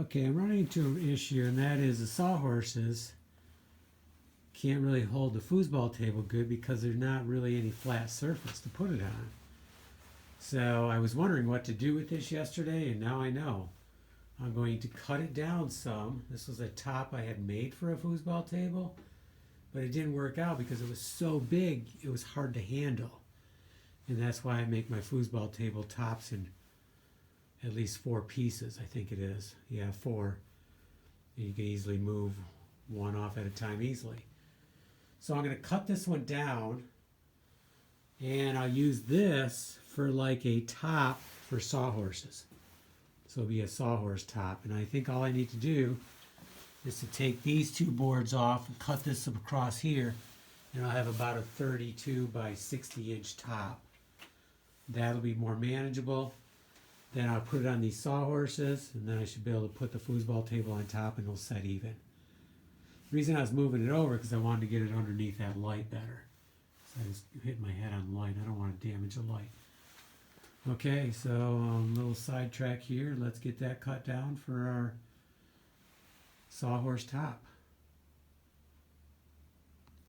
Okay, I'm running into an issue, and that is the sawhorses can't really hold the foosball table good because there's not really any flat surface to put it on. So I was wondering what to do with this yesterday, and now I know. I'm going to cut it down some. This was a top I had made for a foosball table, but it didn't work out because it was so big, it was hard to handle. And that's why I make my foosball table tops in at least 4 pieces, I think it is. Yeah, 4. And you can easily move one off at a time easily. So I'm going to cut this one down, and I'll use this for like a top for sawhorses. So it'll be a sawhorse top. And I think all I need to do is to take these 2 boards off and cut this across here, and I'll have about a 32 by 60 inch top. That'll be more manageable. Then I'll put it on these sawhorses, and then I should be able to put the foosball table on top, and it'll set even. The reason I was moving it over because I wanted to get it underneath that light better. So I just hit my head on the light. I don't want to damage the light. Okay, so little sidetrack here. Let's get that cut down for our sawhorse top.